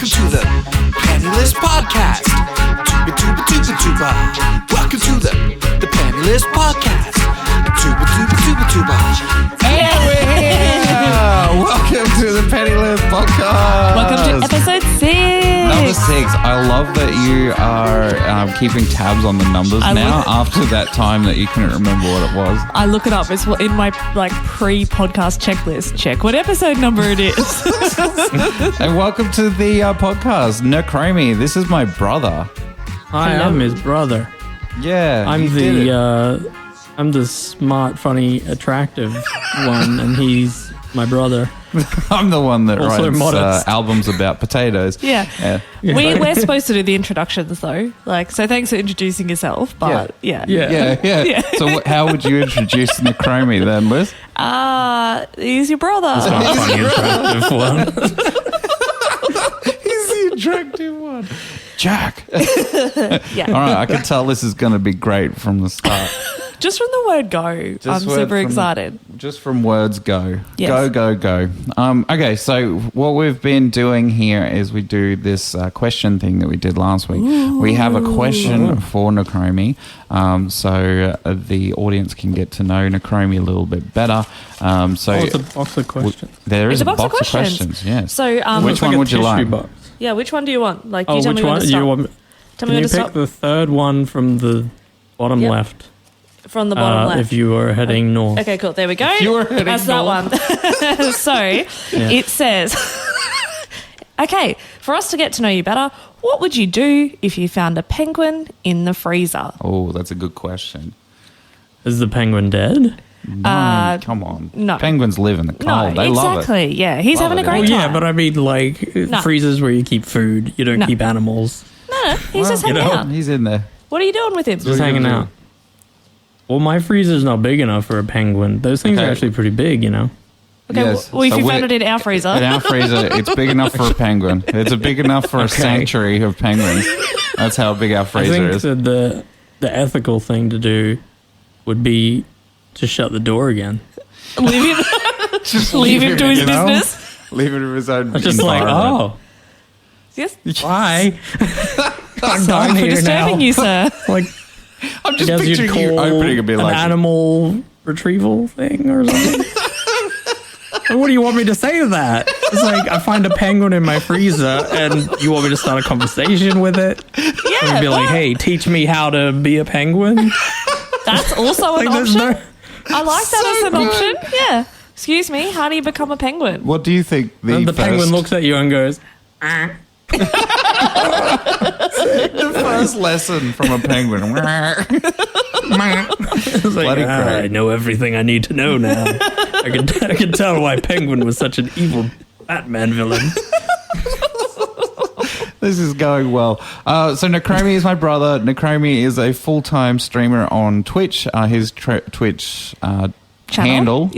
Welcome to the Penny Lys Podcast. Tuba, tuba, tuba, tuba. Welcome to the Penny Lys Podcast. Tuba, tuba, tuba, tuba. And we're here! Welcome to the Penny Lys Podcast. Welcome to episode 6. Number 6. I love that you are keeping tabs on the numbers now after that time that you couldn't remember what it was. I look it up. It's in my pre-podcast checklist. Check what episode number it is. And welcome to the podcast, Necromi. This is my brother. Hi, I'm his brother. Yeah, I'm the smart, funny, attractive one, and he's my brother. I'm the one that Also writes modest. albums about potatoes. Yeah. We're supposed to do the introductions though. So thanks for introducing yourself. But yeah. So how would you introduce Necromi then, Liz? He's your brother. Smart, funny, attractive one. He's the attractive one. Jack. Yeah. All right, I can tell this is going to be great from the start. Just from the word go, I'm super excited. Just from words go. Yes. Go. Okay, so what we've been doing here is we do this question thing that we did last week. Ooh. We have a question for Necromi, so the audience can get to know Necromi a little bit better. It's a box of questions. There is a box of questions, yes. So, which one would you like? Box. Yeah, which one do you want? You tell which me when one? to stop. Can you pick the third one from the bottom left? From the bottom left. If you were heading north. Okay, cool. There we go. If you were heading That's north. that one. So it says, okay, for us to get to know you better, what would you do if you found a penguin in the freezer? Oh, that's a good question. Is the penguin dead? No, come on. No. Penguins live in the cold. No, They love it. exactly. Yeah, he's Love having a it. great Oh, time. yeah, but I mean, freezers where you keep food. You don't keep animals. No, he's just hanging out. He's in there. What are you doing with him? Just hanging out. Well, my freezer's not big enough for a penguin. Those things are actually pretty big, you know. Okay, Yes. well, if So you we- found it in our freezer. In our freezer, it's big enough for a penguin. It's big enough for a sanctuary of penguins. That's how big our I freezer think is. that the ethical thing to do would be to shut the door again. Leave him, Just leave him to his you know? business. Leave it to his own It's just like, environment. Yes. bye. I'm Sorry done for here disturbing now. you, sir. Like, I'm I just guess you'd picturing you call opening and be an like, animal retrieval thing or something. What do you want me to say to that? It's like, I find a penguin in my freezer and you want me to start a conversation with it? Yeah. And be like, hey, teach me how to be a penguin? That's also an There's option. I like that So as an good. option. Yeah. Excuse me, how do you become a penguin? what do you think the penguin looks at you and goes, the first lesson from a penguin? it's like, Bloody great. I know everything I need to know now. I can tell why Penguin was such an evil Batman villain. This is going well. So Necromi is my brother. Necromi is a full-time streamer on Twitch. His Twitch channel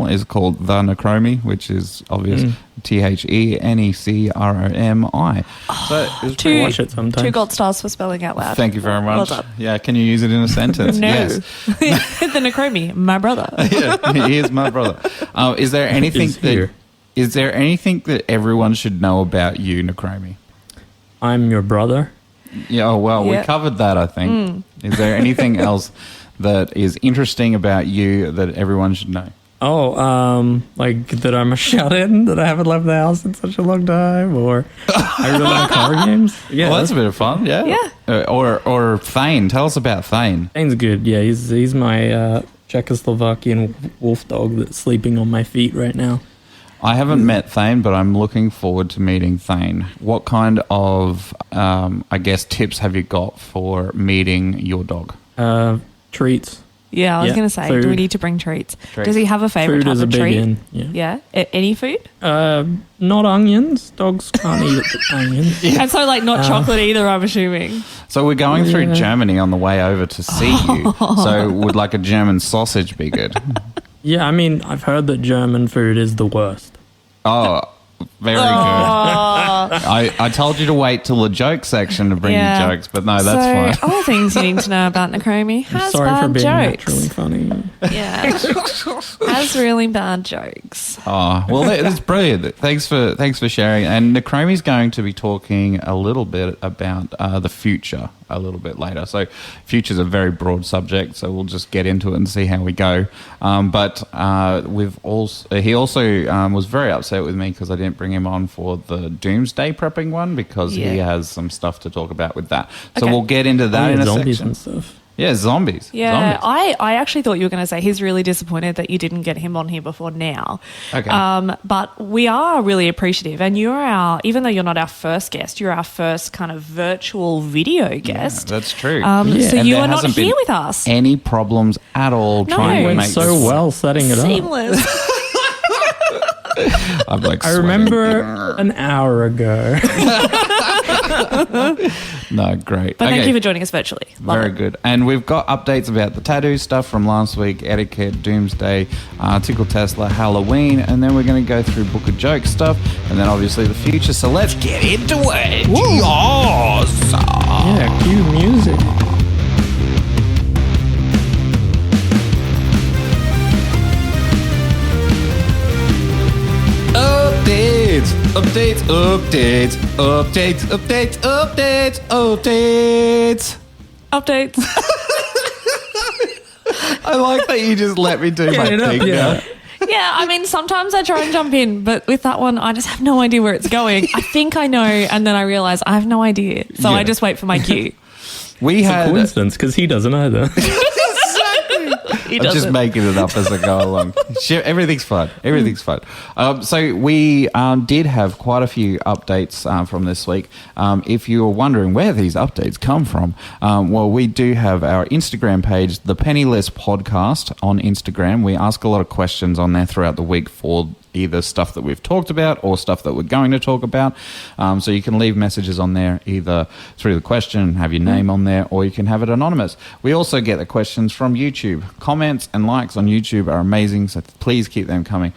is called The Necromi, which is obvious. TheNecromi. So it's pretty- Watch it sometimes. 2 gold stars for spelling out loud. Thank you very Well much. done. Yeah, can you use it in a sentence? No. Yes. The Necromi, my brother. Yeah, he is my brother. Is there anything that everyone should know about you, Necromi? I'm your brother. Yeah, oh, well, we Yeah. covered that, I think. Is there anything else that is interesting about you that everyone should know? Oh, like that I'm a shut-in, that I haven't left the house in such a long time, or I really like card games. Yeah, Well, that's a bit of fun, yeah. Yeah. Or Thane. Tell us about Thane. Thane's good. Yeah, he's my Czechoslovakian wolf dog that's sleeping on my feet right now. I haven't met Thane, but I'm looking forward to meeting Thane. What kind of, tips have you got for meeting your dog? Treats. Yeah, I was Yeah, going to say, food. do we need to bring treats? Treats. Does he have a favourite Food type is a of big treat? in. Yeah. Yeah? Any food? Not onions. Dogs can't eat onions. And so, not chocolate either, I'm assuming. So we're going through Germany on the way over to see you. So would like a German sausage be good? Yeah, I mean, I've heard that German food is the worst. Oh, Very good. I told you to wait till the joke section to bring you jokes, but no, that's fine. Other things you need to know about Necromi. Has Sorry bad for being jokes. naturally funny. Yeah. Has really bad jokes. Oh, well, that's brilliant. Thanks for sharing. And Necromi's going to be talking a little bit about the future a little bit later. So future's a very broad subject, so we'll just get into it and see how we go. But he also was very upset with me because I didn't bring him on for the doomsday prepping one because he has some stuff to talk about with that. So we'll get into that in a zombies section. and stuff. Yeah, zombies. Yeah, Zombies. I actually thought you were going to say he's really disappointed that you didn't get him on here before now. Okay. But we are really appreciative, and even though you're not our first guest, you're our first kind of virtual video guest. Yeah, that's true. So And you there are not hasn't here been with us. Any problems at all trying to It Went make so this well setting it up. Seamless. I'm like I sweating. remember an hour ago. No, great. But thank you for joining us virtually. Love Very it. good. And we've got updates about the tattoo stuff from last week, etiquette, doomsday, Tickle Tesla, Halloween, and then we're going to go through Book of Jokes stuff, and then obviously the future. So let's get into it. Yes. Yeah, cue music. Updates. Updates. I like that you just let me do my Get it up, thing. yeah. Yeah, I mean, sometimes I try and jump in, but with that one, I just have no idea where it's going. I think I know, and then I realise I have no idea. So I just wait for my cue. We It's a had. coincidence because he doesn't either. He I'm just doesn't. making it up as I go along. Everything's fun. Everything's fun. So we did have quite a few updates from this week. If you're wondering where these updates come from, well, we do have our Instagram page, the Penny Lys Podcast on Instagram. We ask a lot of questions on there throughout the week for either stuff that we've talked about or stuff that we're going to talk about. So you can leave messages on there either through the question, have your name on there, or you can have it anonymous. We also get the questions from YouTube. Comments and likes on YouTube are amazing, so please keep them coming.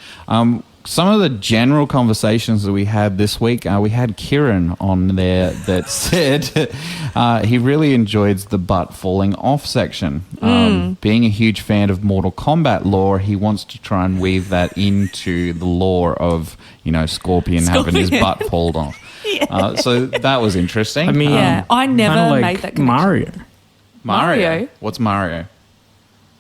Some of the general conversations that we had this week, we had Kieran on there that said he really enjoyed the butt falling off section. Being a huge fan of Mortal Kombat lore, he wants to try and weave that into the lore of, Scorpion having his butt pulled off. Yeah. So that was interesting. I mean, Yeah, I never kinda like made that connection. Mario. What's Mario?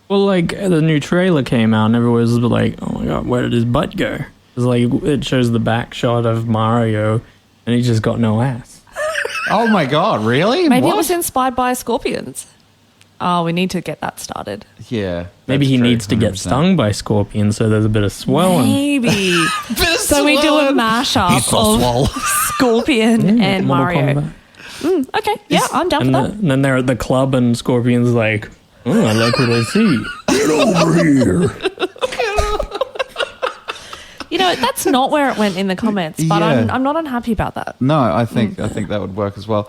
Well, like the new trailer came out and everyone was like, "Oh my god, where did his butt go?" It's like it shows the back shot of Mario, and he's just got no ass. Oh my God, really? Maybe What? it was inspired by scorpions. Oh, we need to get that started. Yeah. Maybe that's he true, needs to get 100%. stung by scorpions, so there's a bit of swelling. Maybe. So we do a mashup He's so of swole. Scorpion and Mortal Mario. Kombat. Okay, yeah, I'm down for And, that. and then they're at the club, and Scorpion's like, "Oh, I like what I see. Get over here." That's not where it went in the comments, but Yeah. I'm not unhappy about that. No, I think that would work as well.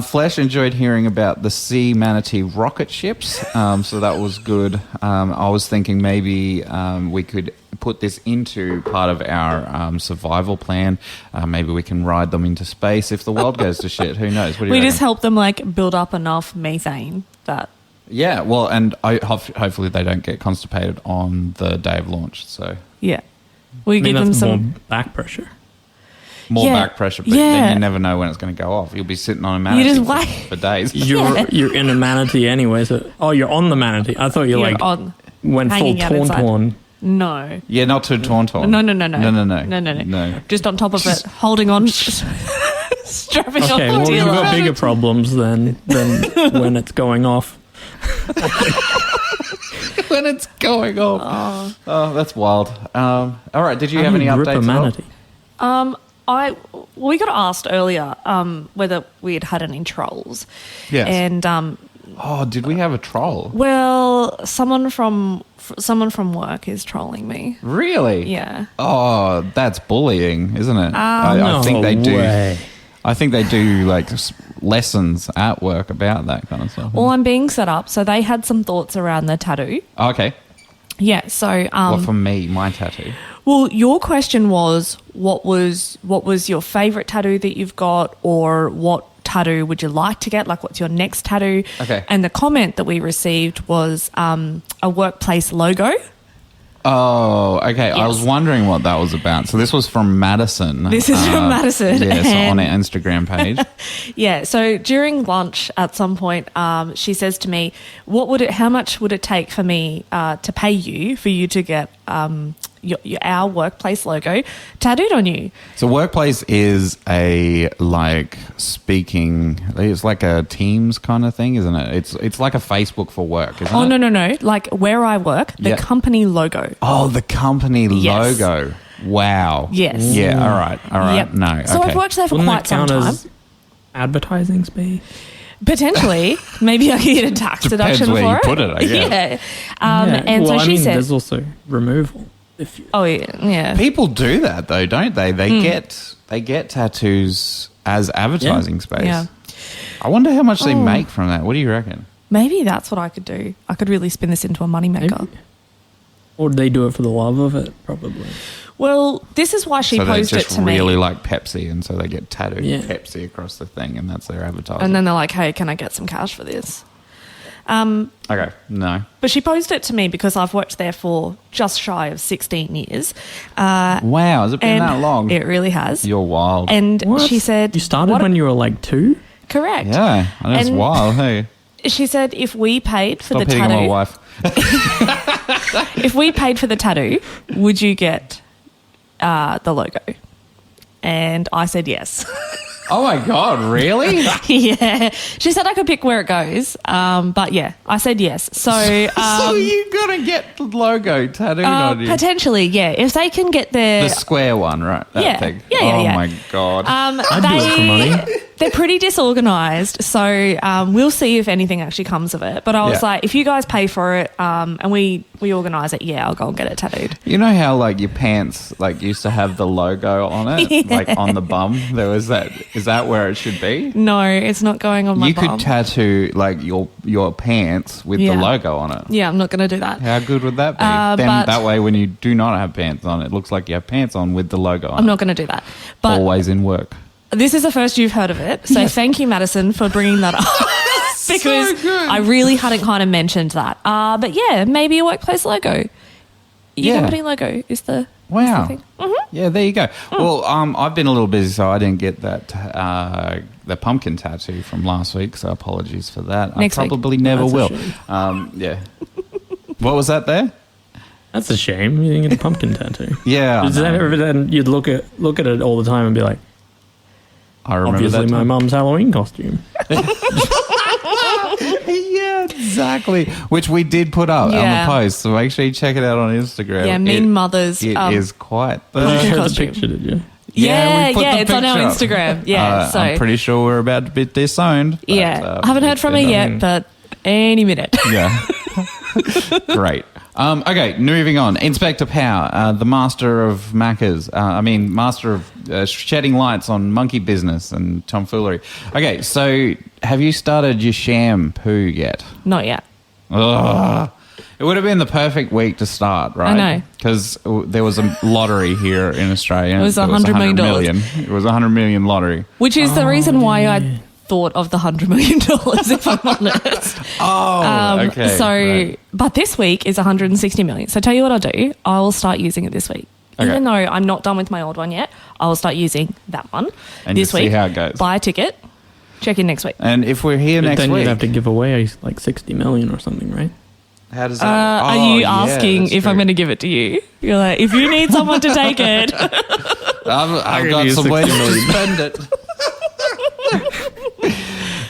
Flesh enjoyed hearing about the sea manatee rocket ships, so that was good. I was thinking maybe we could put this into part of our survival plan. Maybe we can ride them into space if the world goes to shit. Who knows? What do you We reckon? just help them build up enough methane that. Yeah, well, and hopefully they don't get constipated on the day of launch. So Yeah, we I mean, give them that's some. more back pressure. more Yeah. back pressure, but Yeah. then you never know when it's going to go off. You'll be sitting on a manatee just for, wait. for days. You're in a manatee anyway, so you're on the manatee. I thought you You're like on. went full hanging out inside. tauntaun. No. Yeah, not too tauntaun. Just on top of it, holding on, strapping Okay, on well, to you've your got leg. bigger problems than when it's going off. When it's going off. Oh, that's wild. All right, did you have How do any you grip a updates? at all? manatee? We got asked earlier whether we had any trolls. Yes. And Oh, did we have a troll? well, someone from work is trolling me. Really? Yeah. Oh, that's bullying, isn't it? I No think they do. way. I think they do like lessons at work about that kind of stuff. Well, I'm being set up, so they had some thoughts around the tattoo. Okay. Yeah. So What for me? My tattoo. Well, your question was what was your favourite tattoo that you've got, or what tattoo would you like to get? Like, what's your next tattoo? Okay. And the comment that we received was a workplace logo. Oh, okay. I Yes. was wondering what that was about. So this was from Madison. This is from Madison. Yes, on and- our Instagram page. Yeah. So during lunch, at some point, she says to me, how much would it take for me to pay you for you to get our workplace logo tattooed on you? So workplace is a speaking. It's like a Teams kind of thing, isn't it? It's like a Facebook for work, isn't it? Oh, no. Like where I work, the Yeah. company logo. Oh, the company Yes. logo. Wow. Yes. Yeah. All right. Yep. No. So okay. I've worked there for Wouldn't quite that some count time. as advertising space? Potentially. Maybe I could get a tax Depends deduction where for you it. put it, I guess. Yeah. Yeah. And well, so she said, there's also removal. If you, oh, yeah. People do that though, don't they? They get tattoos as advertising space. Yeah. I wonder how much they Oh. make from that. What do you reckon? Maybe that's what I could do. I could really spin this into a moneymaker. maybe. Or do they do it for the love of it? Probably. Well, this is why she So they posed it just to really me. like Pepsi, and so they get tattooed Yeah. Pepsi across the thing, and that's their advertising. And then they're like, hey, can I get some cash for this? Okay, no. But she posed it to me because I've worked there for just shy of 16 years. Wow, has it been and that long? It really has. You're wild. And What? she said... You started what- when you were like 2? Correct. yeah, and it's And- wild. Hey, She said if we paid for stop the hitting on my tattoo... wife. If we paid for the tattoo, would you get the logo? And I said yes. Oh my god, really? Yeah. She said I could pick where it goes. But yeah, I said yes. So, so you gotta get the logo tattooed on you. potentially, yeah. If they can get their... The square one, right? That Yeah. thing. Yeah, oh yeah. my god. I'd do it for money. They're pretty disorganised, so we'll see if anything actually comes of it. But I was Yeah. like, if you guys pay for it and we organise it, yeah, I'll go and get it tattooed. You know how like your pants like used to have the logo on it, like on the bum. There was that. Is that where it should be? No, it's not going on my You bum. could tattoo like your pants with Yeah. the logo on it. Yeah, I'm not going to do that. How good would that be? Then but- that way, when you do not have pants on, it looks like you have pants on with the logo on. I'm not going to do that. But Always in work. this is the first you've heard of it. So thank you, Madison, for bringing that up. Because good. I really hadn't kind of mentioned that. But yeah, maybe a workplace logo. Your Yeah. company logo is the Wow. thing. Yeah, there you go. Well, I've been a little busy, so I didn't get that the pumpkin tattoo from last week. So apologies for that. Next I week. probably never That's a will. shame. Yeah. What was that there? That's a shame. You didn't get a pumpkin tattoo. Yeah, I Is know. that ever then you'd look at it all the time and be like, I remember obviously that. my time. mum's Halloween costume. Yeah, exactly. Which we did put up on Yeah. the post, so make sure you check it out on Instagram. Yeah, mean mothers. It is quite. But Pumpkin you showed the costume. picture, did you? Yeah, we put the it's on our picture up. Instagram. Yeah, so I'm pretty sure we're about to be disowned. but, yeah, I haven't heard it's from her been yet, but any minute. Yeah. Great. Okay, moving on. Inspector Power, the master of Maccas. Master of shedding lights on monkey business and tomfoolery. Okay, so have you started your shampoo yet? Not yet. Ugh. It would have been the perfect week to start, right? I know. Because there was a lottery here in Australia. It was $100 million. It was $100 million lottery. Which is the reason why I thought of the $100 million, if I'm honest. Oh, okay. So, right. but this week is 160 million. So tell you what I'll do. I will start using it this week. Okay. Even though I'm not done with my old one yet, I will start using that one And this you see week. how it goes. Buy a ticket. Check in next week. And if we're here But next then week, you'd have to give away like 60 million or something, right? how does that? Are Oh, you yeah, asking that's if I'm true. going to give it to you? You're like, if you need someone to take it. I've give got you some ways 60 to million. spend it.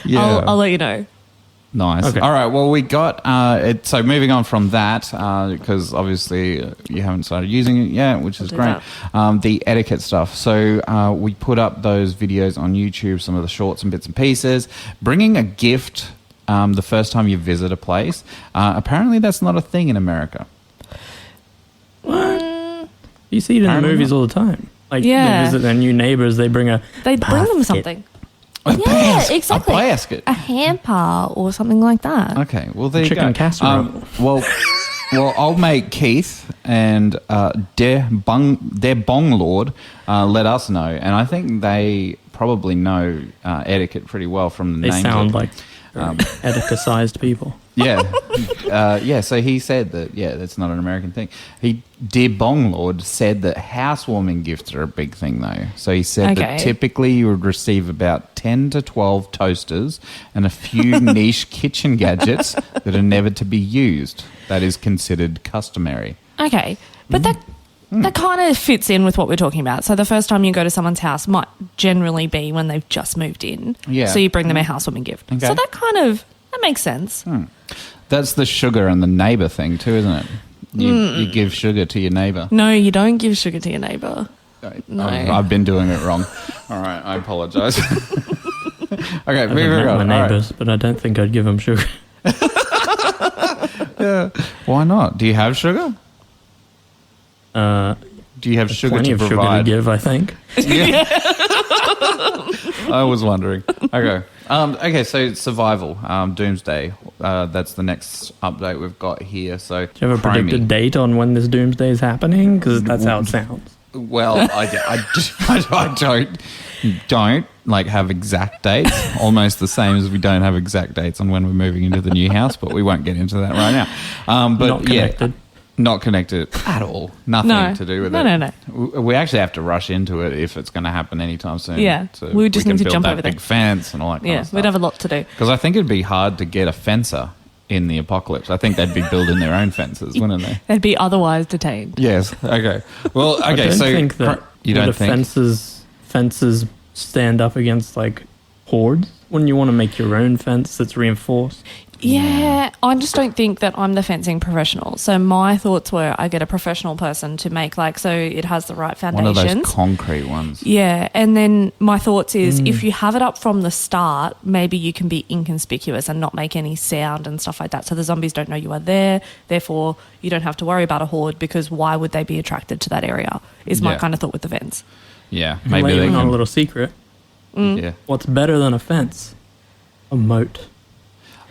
Yeah. I'll let you know. Nice. Okay. All right. Well, we got it. So moving on from that, because obviously you haven't started using it yet, which is do great. The etiquette stuff. So we put up those videos on YouTube, some of the shorts and bits and pieces. Bringing a gift the first time you visit a place. Apparently, that's not a thing in America. You see it in the Apparently movies not. all the time. Like Yeah. they visit their new neighbors, they bring a They bring them basket. something. A Yeah, basket. exactly. A basket. A hamper or something like that. Okay. Well, there you Chicken go. casserole. Well, Well, I'll make Keith and their Bong Lord let us know, and I think they probably know etiquette pretty well from the They names. sound like etiquette-sized people. Yeah. So he said that, that's not an American thing. Dear Bong Lord said that housewarming gifts are a big thing, though. So he said that typically you would receive about 10 to 12 toasters and a few niche kitchen gadgets that are never to be used. That is considered customary. Okay, but that kind of fits in with what we're talking about. So the first time you go to someone's house might generally be when they've just moved in. Yeah. So you bring them a housewarming gift. Okay. So that makes sense. That's the sugar and the neighbour thing too, isn't it? You give sugar to your neighbour. No, you don't give sugar to your neighbour. No. I've been doing it wrong. All right, I apologise. Okay, I've met my neighbours, but I don't think I'd give them sugar. Yeah. Why not? Do you have sugar? Do you have sugar Plenty to of provide? sugar to give, I think. Yeah. I was wondering. Okay, so survival, doomsday. That's the next update we've got here. So, Do you have a predicted date on when this doomsday is happening? Because that's how it sounds. Well, I don't like have exact dates. Almost the same as we don't have exact dates on when we're moving into the new house, but we won't get into that right now. But Not connected. Not connected at all. Nothing to do with it. No. We actually have to rush into it if it's going to happen anytime soon. Yeah, So we just need to build jump that over big there. fence and all that kind Yeah, of stuff. we'd have a lot to do. Because I think it'd be hard to get a fencer in the apocalypse. I think they'd be building their own fences, wouldn't they? They'd be otherwise detained. Yes. Okay. Well, okay. I don't so think that you don't think fences stand up against like hordes. Wouldn't you want to make your own fence that's reinforced? Yeah, I just don't think that I'm the fencing professional. So my thoughts were I get a professional person to make so it has the right one foundations. of those concrete ones? Yeah, and then my thoughts is if you have it up from the start, maybe you can be inconspicuous and not make any sound and stuff like that. So the zombies don't know you are there. Therefore, you don't have to worry about a horde because why would they be attracted to that area is my kind of thought with the fence. Yeah, Maybe maybe they on can. a little secret. Yeah. What's better than a fence? A moat.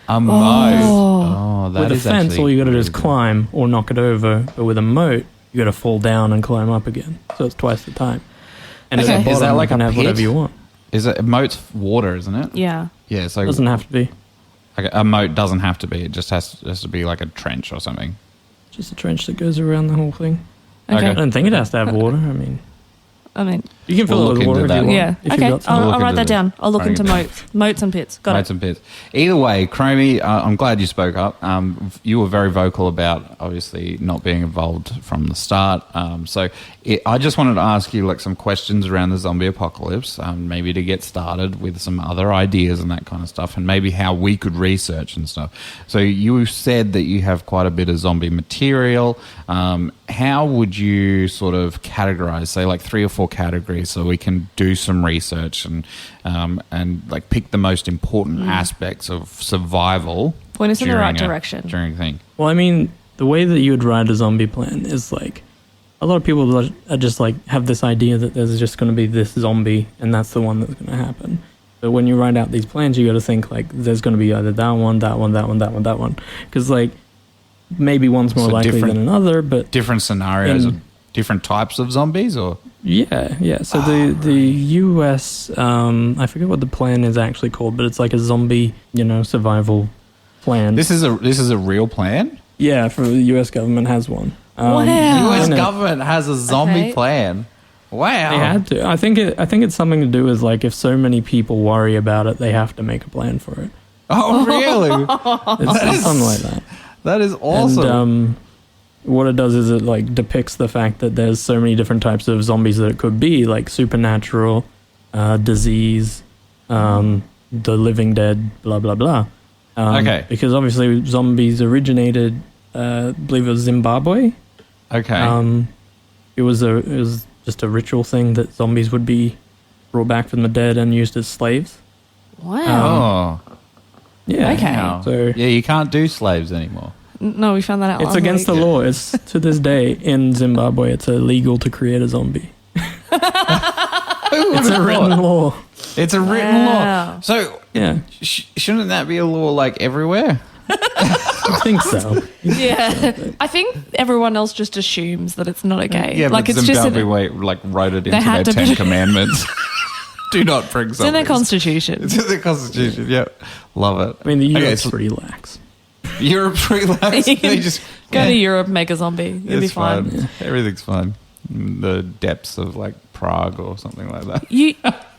A moat. Oh, that With a is fence, actually all you got to do really is good. climb or knock it over. But with a moat, you got to fall down and climb up again. So it's twice the time. And Okay. at the Is that bottom, like you can a have whatever pit? you want. Is it a moat's water, isn't it? Yeah. Yeah. So It doesn't have to be. okay, a moat doesn't have to be. It just has to be like a trench or something. Just a trench that goes around the whole thing. Okay. I don't think it has to have water. I mean, you can fill We'll it with look water into if you that. want. Yeah. If Okay. you've got some. We'll I'll look write into that down. I'll look Bring into it moats and pits. Got Moats it. and pits. Either way, Chromie, I'm glad you spoke up. You were very vocal about obviously not being involved from the start. I just wanted to ask you some questions around the zombie apocalypse, maybe to get started with some other ideas and that kind of stuff, and maybe how we could research and stuff. So you said that you have quite a bit of zombie material. How would you sort of categorize, say, 3 or 4 categories, so we can do some research and pick the most important aspects of survival? Point us in the right during direction. During a thing. Well, I mean, the way that you would write a zombie plan is a lot of people are just have this idea that there's just going to be this zombie and that's the one that's going to happen. But when you write out these plans, you got to think there's going to be either that one, that one, that one, that one, that one. Because maybe one's more So likely than another, but Different scenarios of different types of zombies, or yeah. So the US, I forget what the plan is actually called, but it's like a zombie, survival plan. this is a real plan. Yeah, for the US government has one. Wow. The US I know. government has a zombie Okay. plan. Wow. They had to. I think it's something to do with if so many people worry about it, they have to make a plan for it. Oh, really? It's something like that. That is awesome. And what it does is it depicts the fact that there's so many different types of zombies that it could be, like supernatural, disease, the living dead, blah blah blah. Okay. Because obviously zombies originated, I believe it was Zimbabwe. Okay. It was just a ritual thing that zombies would be brought back from the dead and used as slaves. Wow. Oh. Yeah. Okay. Wow. So Yeah, you can't do slaves anymore. No, we found that out it's last against week. the law. It's to this day in Zimbabwe. It's illegal to create a zombie. It's a written law. It's a written law. Wow. So Yeah. shouldn't that be a law everywhere? I think so. Yeah, I think everyone else just assumes that it's not okay. Yeah, like but it's just Zimbabwe wrote it into their had to 10 put- Commandments. Do not bring it's in their zombies. constitution. It's in the Constitution, yeah. Love it. I mean, the Okay, Europe's so pretty lax. Europe's relaxed. They just Go to Europe, make a zombie. You'll be it's fine. fine. Everything's fine. The depths of like Prague or something like that.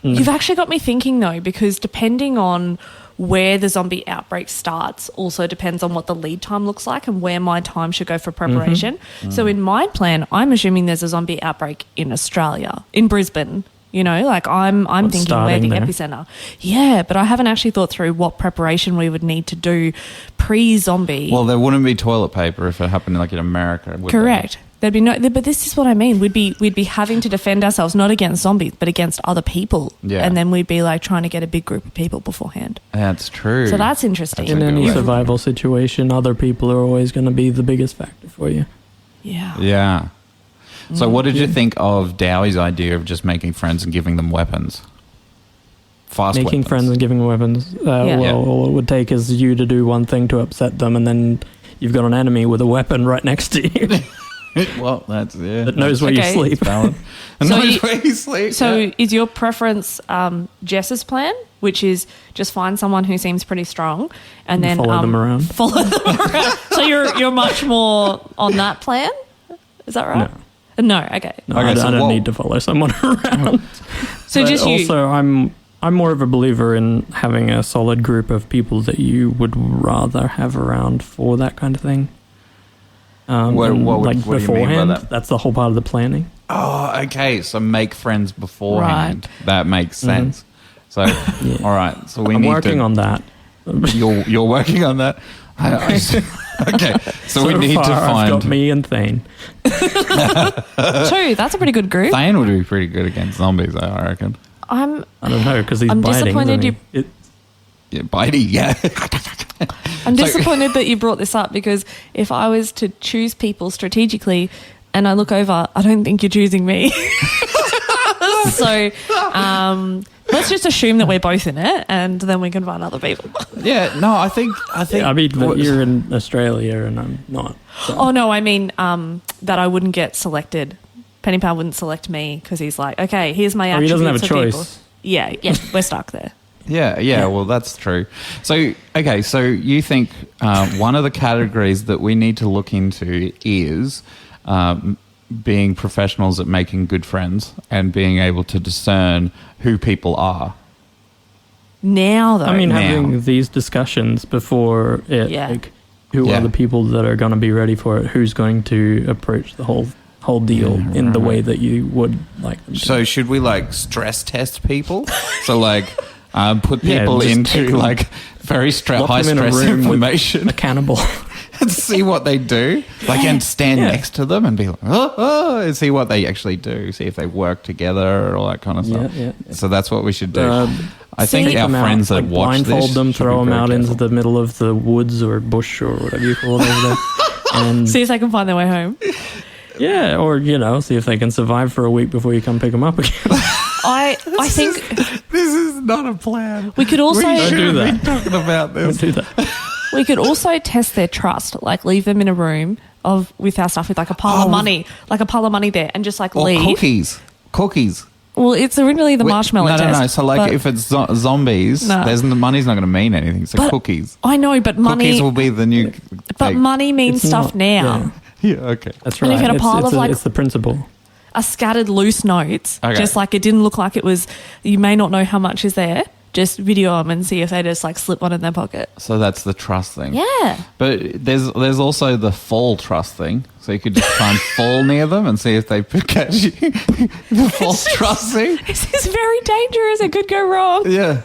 You've actually got me thinking though, because depending on where the zombie outbreak starts also depends on what the lead time looks like and where my time should go for preparation. So in my plan, I'm assuming there's a zombie outbreak in Australia, in Brisbane. You know, like I'm thinking where the starting there? epicenter. Yeah, but I haven't actually thought through what preparation we would need to do pre-zombie. Well, there wouldn't be toilet paper if it happened like in America. Would there? Correct. There'd be no, but this is what I mean. We'd be having to defend ourselves not against zombies, but against other people. Yeah. And then we'd be like trying to get a big group of people beforehand. That's true. So that's interesting. In a good any way. survival situation, other people are always going to be the biggest factor for you. Yeah. Yeah. So what did you think of Dowie's idea of just making friends and giving them weapons? Fast Making weapons. friends and giving weapons. All it would take is you to do one thing to upset them, and then you've got an enemy with a weapon right next to you Well, that's yeah. that knows where Okay. you sleep. Valid. And So knows you- where you sleep. So yeah. is your preference Jess's plan, which is just find someone who seems pretty strong and then Follow them around. Follow them around. So you're much more on that plan? Is that right? No, okay. No, Okay, I so don't what- need to follow someone around. So But just you. also, I'm more of a believer in having a solid group of people that you would rather have around for that kind of thing. What and, do you mean by beforehand, that? That's the whole part of the planning. Oh, okay. So make friends beforehand. That makes sense. So, Yeah. all right. So we I'm need working to. on that. You're working on that. Okay. So we need far, to I've got find. me and Thane. Two, that's a pretty good group. Thane would be pretty good against zombies, I reckon. I don't know because he's I'm biting. disappointed isn't he? Yeah, bitey. Yeah. I'm So- disappointed that you brought this up because if I was to choose people strategically and I look over, I don't think you're choosing me. So let's just assume that we're both in it and then we can find other people. Yeah. No, I think. I mean, but you're in Australia and I'm not. So. Oh, no, I mean that I wouldn't get selected. Penny Pal wouldn't select me because he's like, okay, here's my Oh, he attributes doesn't have a of choice. people. Yeah, we're stuck there. Yeah, well, that's true. So, okay, so you think one of the categories that we need to look into is being professionals at making good friends and being able to discern who people are. Now, though. I mean, now. having these discussions before it, Yeah. like, who Yeah. are the people that are going to be ready for it? Who's going to approach the whole deal in the way that you would like them to? So, should we like stress test people? So, like, put Yeah, people just into take them- like very Lock high them in a stress room with information a cannibal. and see what they do. Like, and stand Yeah. next to them and be like, and see what they actually do. See if they work together or all that kind of stuff. Yeah. So that's what we should do. I See- think Take our them out, friends that like, watch blindfold this them, should throw be them very out into careful. the middle of the woods or bush or whatever you call it over there. And See if they can find their way home. yeah, or see if they can survive for a week before you come pick them up again. I think This is not a plan. we could also We should do have been that. talking about Don't this. do that. we could also test their trust, like leave them in a room with our stuff with like a pile of money there, and just like Or leave. cookies. Well, it's originally the marshmallow No, test. no. So, like, but- if it's zombies, No. the money's not going to mean anything. So, But cookies. I know, but money. Cookies will be the new. but thing. money means It's stuff not- now. yeah. Yeah, okay. That's And right. if you had a pile of, like- it's the principle. A scattered loose notes, Okay. just like it didn't look like it was. You may not know how much is there. Just video them and see if they just like slip one in their pocket. So that's the trust thing. Yeah. But there's also the fall trust thing. So you could just try and fall near them and see if they catch you. The fall trust thing. This is very dangerous. It could go wrong. Yeah.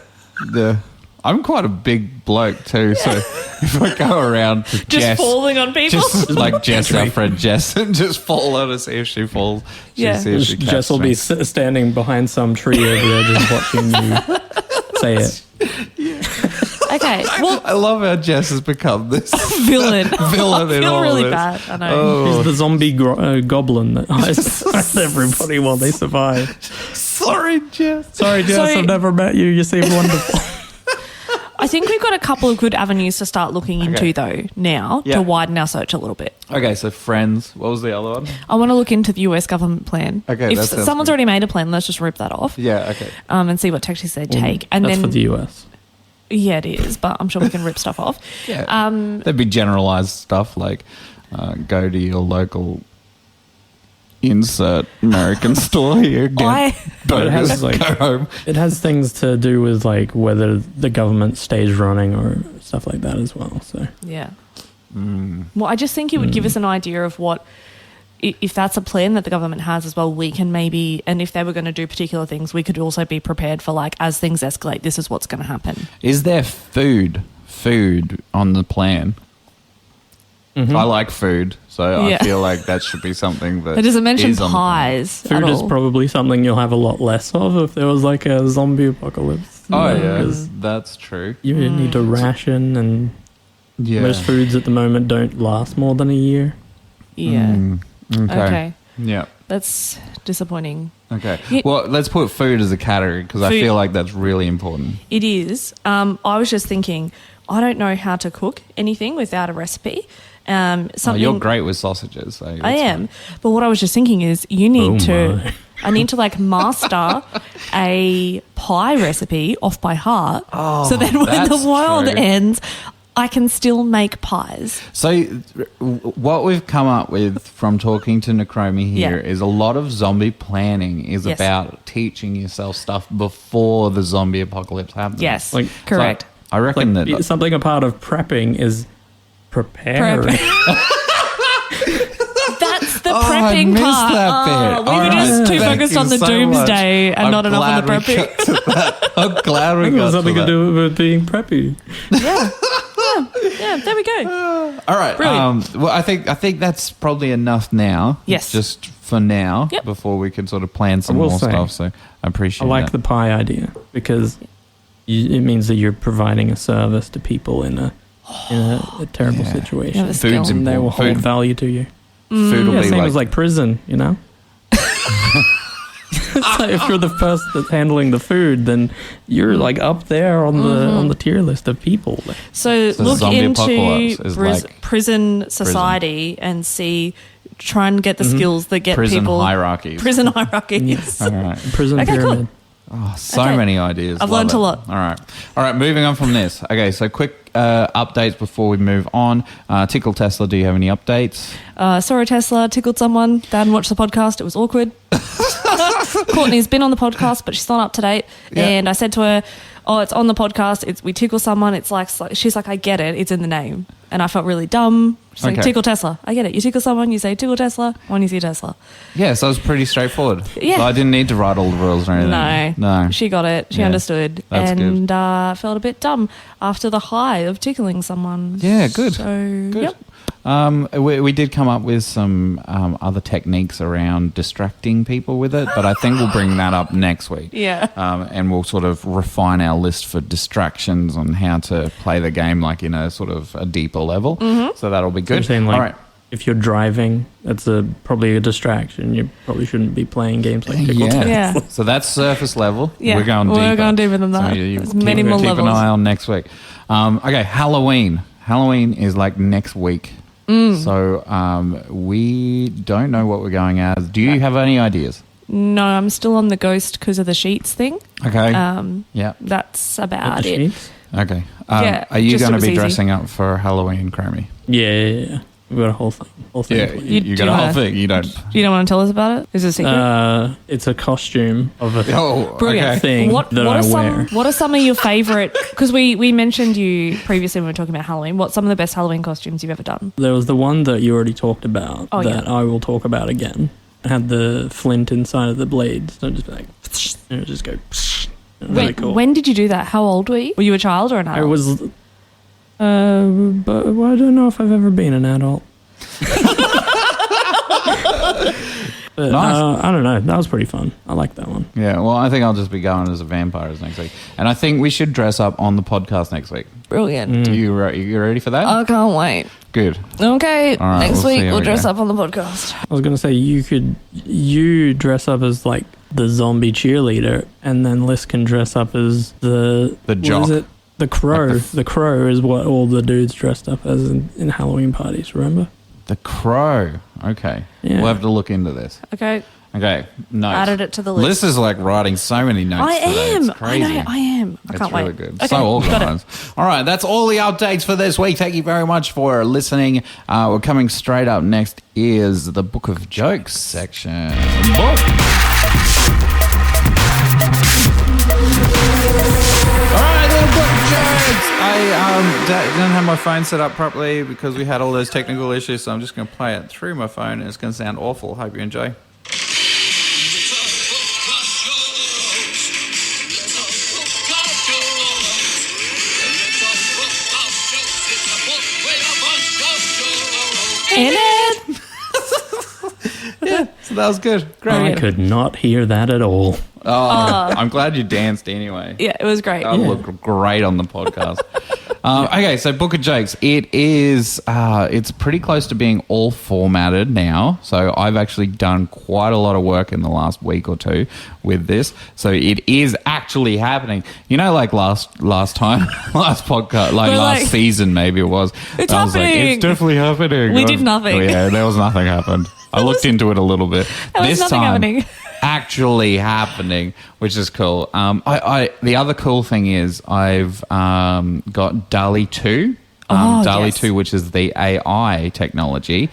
I'm quite a big bloke too, so if I go around to Just Jess, falling on people. just like Jess, our friend Jess, and just fall on her, see if she falls. Yeah. See if she Jess will catches be me. standing behind some tree over there just watching you say it. Okay. Well, I love how Jess has become this villain. villain I in feel all really of this. bad. I know. Oh, He's the zombie goblin that hides everybody while they survive. sorry, Jess. Sorry, Jess, So- I've never met you. You seem wonderful. I think we've got a couple of good avenues to start looking into, though, now Yeah. to widen our search a little bit. Okay, so Friends. What was the other one? I want to look into the US government plan. Okay, if that sounds someone's good. already made a plan, let's just rip that off. Yeah, okay. And see what tactics they take. And That's then, for the US. yeah, it is, but I'm sure we can rip stuff off. Yeah. There'd be generalized stuff like go to your local insert American store here. I- Don't It has, just like- go home. It has things to do with like whether the government stays running or stuff like that as well. So Yeah. Well, I just think it would give us an idea of what, if that's a plan that the government has as well, we can maybe, and if they were going to do particular things, we could also be prepared for, like, as things escalate, this is what's going to happen. Is there food on the plan? I like food, so Yeah. I feel like that should be something that It doesn't mention is on the plan. pies. food at is all. probably something you'll have a lot less of if there was like a zombie apocalypse. Oh, you know, yeah, 'cause that's true. you need to ration, and Yeah. most foods at the moment don't last more than a year. Yeah. Okay. Okay. Yeah. That's disappointing. Okay. Yeah. Well, let's put food as a category because I Food- feel like that's really important. It is. I was just thinking, I don't know how to cook anything without a recipe. Oh, Something you're great with sausages. So I that's am. But what I was just thinking is you need Oh my. I need to like master a pie recipe off by heart. so then when the that's world true. ends, I can still make pies. So what we've come up with from talking to Necromi here Yeah. is a lot of zombie planning is Yes. about teaching yourself stuff before the zombie apocalypse happens. Yes, Like- correct. I reckon Like that something a part of prepping is preparing. That's the I prepping missed part. that bit. We All were right. just too Thank focused you on the so doomsday much. and I'm not enough on the glad we prepping. got to that. I'm glad we I think it got was to something to that. do with being preppy. Yeah, there we go. All right. Brilliant. Well, I think that's probably enough now. Yes. Just for now, Yep. before we can sort of plan some I will more say, stuff. So I appreciate I like that. the pie idea because it means that you're providing a service to people in a terrible Yeah. situation. Yeah, the skill. Food's And they will hold Food- value to you. Food will Yeah, be same like, as like prison, you know? It's like if you're the person that's handling the food, then you're like up there on the tier list of people. So So look zombie into apocalypse is like prison society and try and get the skills that get prison people hierarchies. prison hierarchies. Yes. All right. Prison Okay, cool. pyramid. Oh, so Okay. many ideas. I've Love learnt it. a lot. All right. Moving on from this. Okay, so quick updates before we move on. Tickle Tesla, do you have any updates? Saw a Tesla, tickled someone. They hadn't watched the podcast. It was awkward. Courtney's been on the podcast, but she's not up to date. Yeah. And I said to her, "Oh, it's on the podcast. We tickle someone. It's like she's like, I get it. It's in the name." And I felt really dumb. She's like, Okay. "Tickle Tesla. I get it. You tickle someone. You say tickle Tesla when you see Tesla." Yeah, so it was pretty straightforward. Yeah. So I didn't need to write all the rules or anything. No. She got it. She Yeah. understood. That's and felt a bit dumb after the high of tickling someone. Yeah, good. So, Good. yep. We did come up with some other techniques around distracting people with it, but I think we'll bring that up next week. Yeah. And we'll sort of refine our list for distractions on how to play the game like in a sort of a deeper level. Mm-hmm. So that'll be So you're good. saying like All right. if you're driving, that's probably a distraction. You probably shouldn't be playing games like Tickle Yeah. Yeah. So that's surface level. Yeah. We're going deeper. We're going deeper than that. So you There's keep, many more keep levels. an eye on next week. Okay, Halloween. Halloween is like next week. So we don't know what we're going as. Do you have any ideas? No, I'm still on the ghost because of the sheets thing. Okay. Yeah. That's With about the it. sheets? Okay. Yeah, are you just going it to was be easy. dressing up for Halloween, Cromie? Yeah. We've got a whole thing. Yeah, planned. you got a whole thing. You don't. You don't want to tell us about it? Is it a secret? It's a costume of a Oh, Brilliant. okay. thing that I wear. What are some of your favourite? Because we mentioned you previously when we were talking about Halloween. What's some of the best Halloween costumes you've ever done? There was the one that you already talked about Oh, that I will talk about again. It had the flint inside of the blades. So just be like, and it would just go. Really cool. When did you do that? How old were you? Were you a child or an I adult? was, but I don't know if I've ever been an adult. But, Nice. I don't know. That was pretty fun. I like that one. Yeah, well, I think I'll just be going as a vampire next week. And I think we should dress up on the podcast next week. Brilliant. You ready for that? I can't wait. Good. Okay, All right, next we'll see week how we'll we dress go. up on the podcast. I was going to say you dress up as like the zombie cheerleader, and then Liz can dress up as the The what jock. is it? The crow. The crow is what all the dudes dressed up as in Halloween parties, remember? The crow. Okay. Yeah. We'll have to look into this. Okay. Okay. Notes. Added it to the list. Liz is like writing so many notes I today. am. It's crazy. I know. I am. I It's can't really wait. good. Okay, So got it. organised. All right, that's all the updates for this week. Thank you very much for listening. We're coming straight up. Next is the Book of Jokes section. Book. All right, the Book of Jokes. I didn't have my phone set up properly because we had all those technical issues, so I'm just going to play it through my phone, and it's going to sound awful. Hope you enjoy. In it. Yeah, so that was good. Great. I could not hear that at all. Oh, I'm glad you danced anyway. Yeah, it was great. That looked great on the podcast. Okay, so Book of Jokes. It is, it's pretty close to being all formatted now. So I've actually done quite a lot of work in the last week or two with this. So it is actually happening. You know, like last time, last podcast, like We're last like, season maybe it was. It's I was like, happening. it's definitely happening. We did nothing. Oh, yeah, there was nothing happened. I looked into it a little bit. There was This nothing time, happening. actually happening, which is cool. The other cool thing is I've got DALL-E 2. DALL-E yes. 2, which is the AI technology,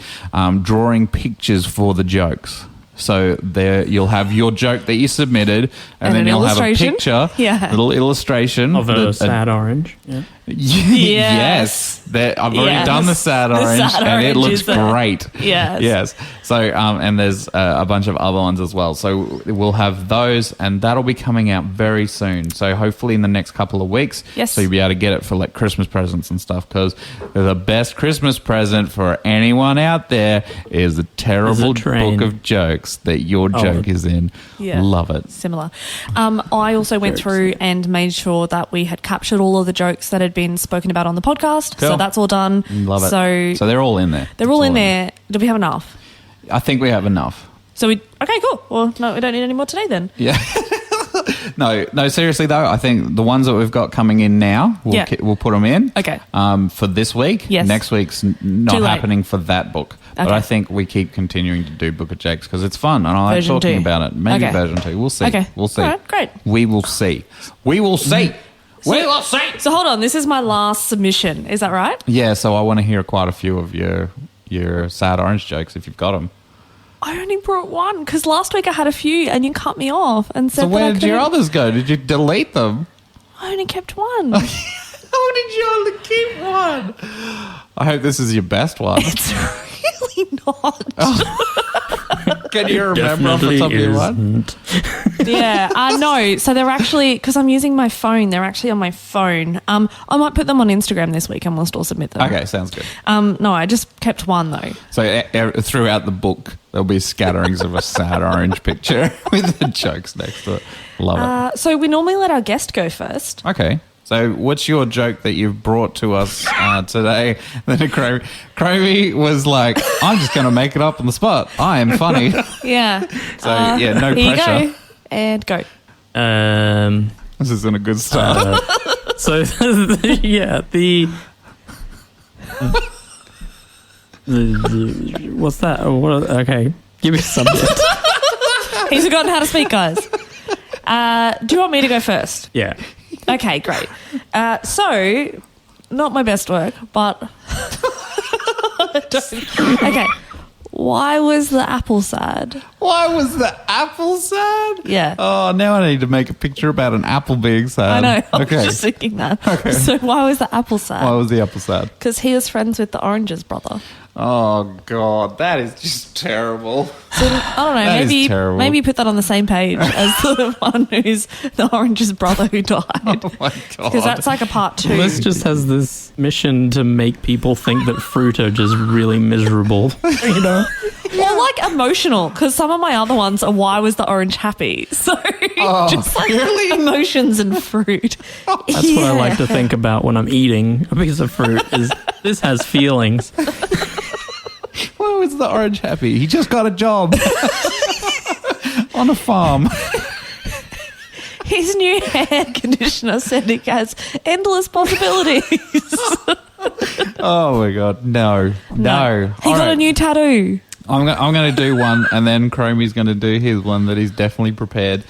drawing pictures for the jokes. So there you'll have your joke that you submitted, and then an you'll have a illustration. picture, Yeah. little illustration Of a sad orange. Yeah. Yes, I've already Yes. done the sad The orange, sad and it orange looks is there. great. Yes. Yes. So, and there's a bunch of other ones as well. So we'll have those, and that'll be coming out very soon. So hopefully in the next couple of weeks. Yes. So you'll be able to get it for like Christmas presents and stuff. Because the best Christmas present for anyone out there is a terrible train. book of jokes that your joke is in. Yeah. Love it. Similar. I also went through and made sure that we had captured all of the jokes that had been spoken about on the podcast. Cool. So that's all done. Love it. So they're all in there. they're all in there. Do we have enough? I think we have enough. So okay, cool. Well, no, we don't need any more today then. Yeah. No, seriously though, I think the ones that we've got coming in now, we'll put them in. Okay. For this week. Yes. Next week's not Too late. happening for that book. But Okay. I think we keep continuing to do Book of Jakes because it's fun and I like Version talking 2. about it. Maybe Okay. version 2. We'll see. Okay. We'll see. All right, great. We will see. We will see. We will see. So hold on, this is my last submission. Is that right? Yeah, so I want to hear quite a few of your sad orange jokes if you've got them. I only brought one because last week I had a few and you cut me off and said So that where I did your couldn't- others go? Did you delete them? I only kept one. How did you only keep one? I hope this is your best one. It's really not. Can you remember off the top of your head? Yeah, I know. So they're actually, because I'm using my phone, they're actually on my phone. I might put them on Instagram this week and we'll still submit them. Okay, sounds good. No, I just kept one though. So throughout the book, there'll be scatterings of a sad orange picture with the jokes next to it. Love So we normally let our guest go first. it. Okay. So what's your joke that you've brought to us today? Then Necromi was like, I'm just going to make it up on the spot. I am funny. Yeah. So, yeah, no here pressure. you go. And go. This isn't a good start. So yeah, the what's that? What? Okay, give me a subject. He's forgotten how to speak, guys. Do you want me to go first? Yeah. Okay, great. So, not my best work, but... Okay. Why was the apple sad? Why was the apple sad? Yeah. Oh, now I need to make a picture about an apple being sad. I know. I was Okay. just thinking that. So why was the apple Why sad? was the apple sad? Because he was friends with the orange's brother. Oh, God. That is just terrible. So, I don't know. That is terrible. Maybe put that on the same page as the one who's the orange's brother who died. Oh, my God. Because that's like a part 2. Liz just has this mission to make people think that fruit are just really miserable. You know? Or like emotional, because some of my other ones are why was the orange happy? So just like really? emotions and fruit. That's what I like to think about when I'm eating a piece of fruit. Is this has feelings? Why was the orange happy? He just got a job on a farm. He's new hair conditioner said it has endless possibilities. Oh my god, no. He All got right. a new tattoo. I'm going to do one, and then Chromie's going to do his one that he's definitely prepared.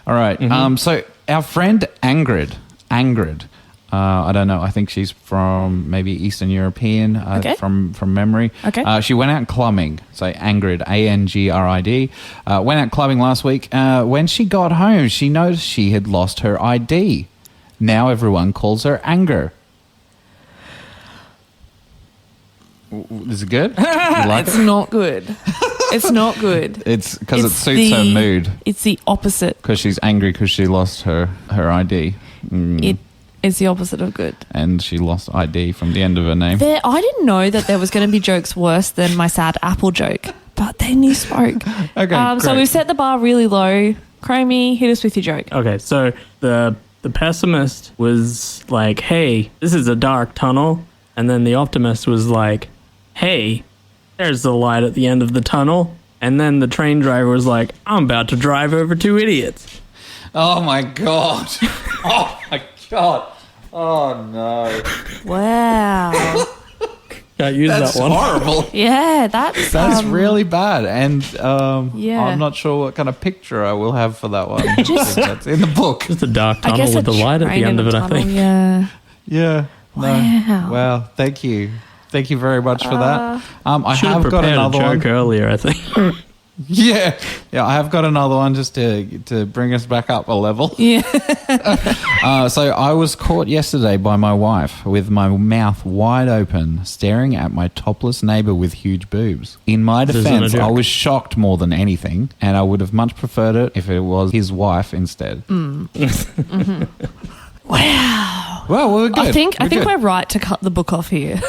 All right. So our friend Angrid, I don't know. I think she's from maybe Eastern European, Okay. from memory. Okay. She went out clubbing. So Angrid, Angrid, went out clubbing last week. When she got home, she noticed she had lost her ID. Now everyone calls her Anger. Is it good? You like It's it? not good. It's not good. It's because it It's suits her mood. It's the opposite. Because she's angry because she lost her ID. It's the opposite of good. And she lost ID from the end of her name. I didn't know that there was going to be jokes worse than my sad apple joke, but then you spoke. Okay, So great. we've set the bar really low. Chromie, hit us with your joke. Okay, so the pessimist was like, "Hey, this is a dark tunnel," and then the optimist was like, "Hey, there's the light at the end of the tunnel." And then the train driver was like, "I'm about to drive over two idiots." Oh my god. Oh my god. Oh no. Wow. Can't use That's that one. horrible. Yeah, that's Really bad. And Yeah. I'm not sure what kind of picture I will have for that one. That's in the book. Just a dark I tunnel guess with the light at train the end in of a it, I tunnel, think. Yeah. Yeah. No. Wow. Well, thank you. Thank you very much for that. I Should have got prepared another a joke one. earlier, I think. Yeah. I have got another one just to bring us back up a level. Yeah. So I was caught yesterday by my wife with my mouth wide open, staring at my topless neighbour with huge boobs. In my This isn't a defence, joke. I was shocked more than anything, and I would have much preferred it if it was his wife instead. Wow. Well, we're good. I think good. we're right to cut the book off here.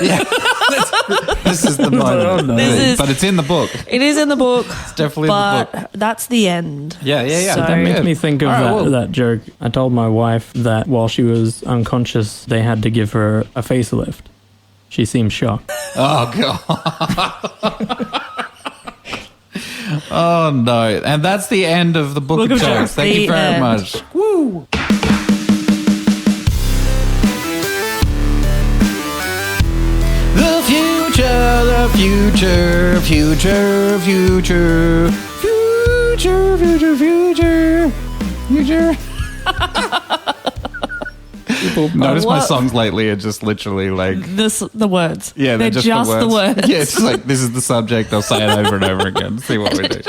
This is the moment. no. This is- But it's in the book. It is in the book, It's definitely in the book. but that's the end. Yeah. So- That makes me think of All right, well- that joke. I told my wife that while she was unconscious, they had to give her a facelift. She seemed shocked. Oh, God. Oh, no. And that's the end of the book Book of of jokes. jokes, Thank you the very end. much. Woo. The future, the future, future, future, future, future, future, future. Notice my What? songs lately are just literally like, The words. yeah, they're just the words. Yeah, it's just like, this is the subject. I'll say it over and over again. See what we do.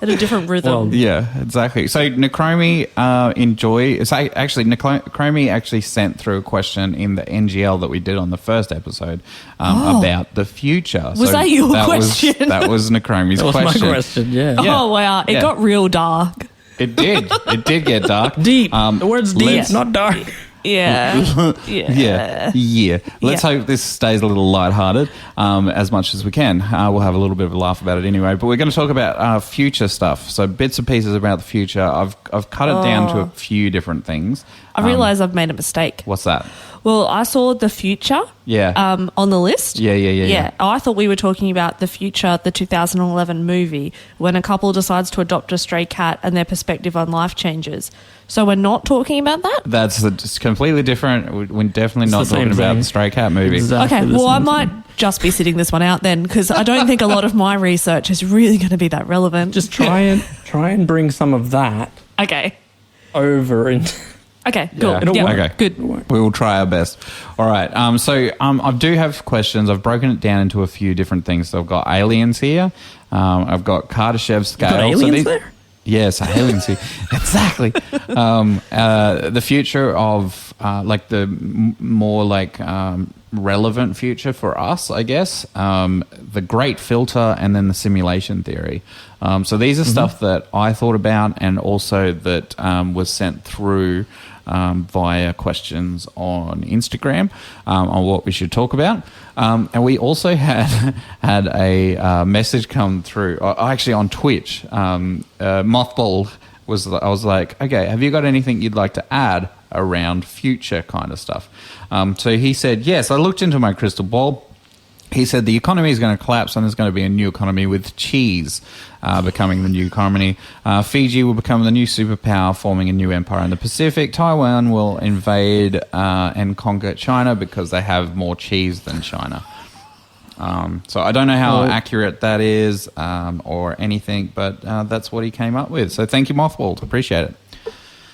At a different rhythm. Well, Yeah, exactly. So Necromi Necromi actually sent through a question in the NGL that we did on the first episode about the future. Was that your question? That was Necromi's that was question. my question, yeah. Yeah. Oh wow, it Yeah. got real dark. It did. It did get dark. Deep. The word's deep, let's- not dark. Yeah. Yeah. Let's hope this stays a little lighthearted as much as we can. We'll have a little bit of a laugh about it anyway. But we're going to talk about future stuff. So bits and pieces about the future. I've cut it down to a few different things. I realise I've made a mistake. What's that? Well, I saw the future Yeah. on the list. Yeah. I thought we were talking about the future, the 2011 movie, when a couple decides to adopt a stray cat and their perspective on life changes. So we're not talking about that? That's just completely different. We're definitely not the same talking about thing. the Stray Cat movie. Exactly Okay, the well, I same might thing. just be sitting this one out then, because I don't think a lot of my research is really going to be that relevant. Just try and bring some of that Okay. over into... Okay, cool. Yeah. It'll Yeah, work. Okay. good. We will try our best. All right. So I do have questions. I've broken it down into a few different things. So I've got aliens here. I've got Kardashev scale. Got aliens there? Yes, aliens here. Exactly. The future of like the more like relevant future for us, I guess. The great filter and then the simulation theory. So these are stuff that I thought about and also that was sent through via questions on Instagram on what we should talk about. And we also had a message come through, actually on Twitch. Mothball I was like, okay, have you got anything you'd like to add around future kind of stuff? So he said, yes, I looked into my crystal ball. He said the economy is going to collapse and there's going to be a new economy with cheese becoming the new economy. Fiji will become the new superpower, forming a new empire in the Pacific. Taiwan will invade and conquer China because they have more cheese than China. So I don't know how accurate that is or anything, but that's what he came up with. So thank you, Mothball. Appreciate it.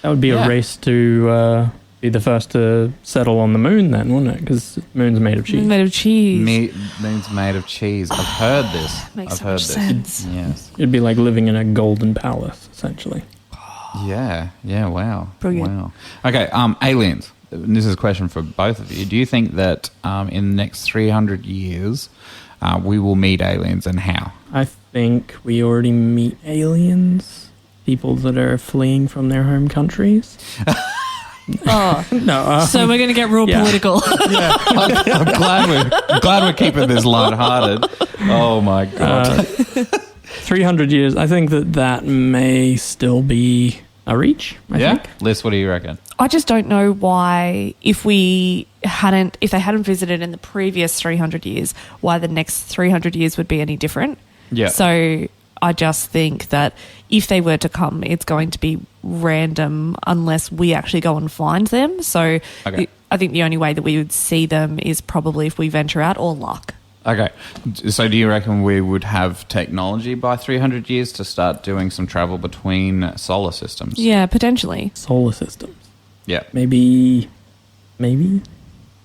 That would be a race to be the first to settle on the moon then, wouldn't it? Because the moon's made of cheese. Made of cheese. Moon's made of cheese. I've heard this. Makes I've so heard much this. sense. Yes. It'd be like living in a golden palace, essentially. Yeah. Wow. Brilliant. Wow. Okay, aliens. This is a question for both of you. Do you think that in the next 300 years we will meet aliens, and how? I think we already meet aliens, people that are fleeing from their home countries. Oh, No, so we're going to get real political. Yeah, I'm glad we're keeping this lighthearted. Oh my god. 300 years, I think that may still be a reach, I think. Liz, what do you reckon? I just don't know why, if they hadn't visited in the previous 300 years, why the next 300 years would be any different. Yeah. So I just think that if they were to come, it's going to be random unless we actually go and find them. So Okay. I think the only way that we would see them is probably if we venture out, or luck. Okay. So do you reckon we would have technology by 300 years to start doing some travel between solar systems? Yeah, potentially. Solar systems. Yeah. Maybe Maybe?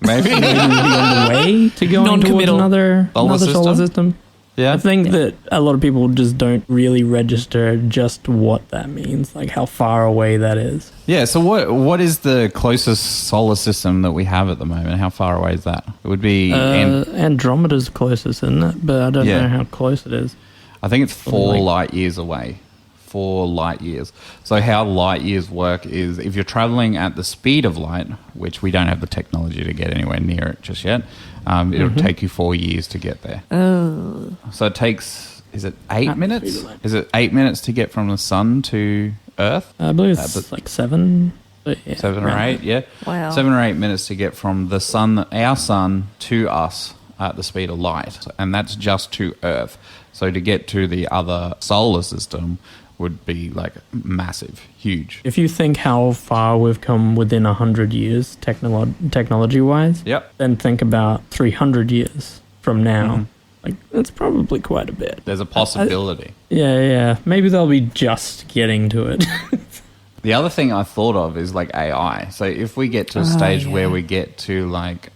we'll be on the way to going towards Non-committal. another solar system? system. Yeah. I think that a lot of people just don't really register just what that means, like how far away that is. Yeah, so what is the closest solar system that we have at the moment? How far away is that? It would be... Andromeda's closest, isn't it? But I don't know how close it is. I think it's 4 like- light years away. 4 light years. So how light years work is if you're traveling at the speed of light, which we don't have the technology to get anywhere near it just yet, it'll take you 4 years to get there. Oh. So it takes, is it 8 At minutes? the speed of light. Is it 8 minutes to get from the sun to Earth? I believe it's but- like 7. But yeah, 7 or around 8, yeah. Wow. 7 or 8 minutes to get from the sun, our sun, to us at the speed of light. And that's just to Earth. So to get to the other solar system would be like massive, huge. If you think how far we've come within 100 years technology-wise, Yep. then think about 300 years from now. Like, that's probably quite a bit. There's a possibility. Yeah. Maybe they'll be just getting to it. The other thing I thought of is like AI. So if we get to a stage where we get to like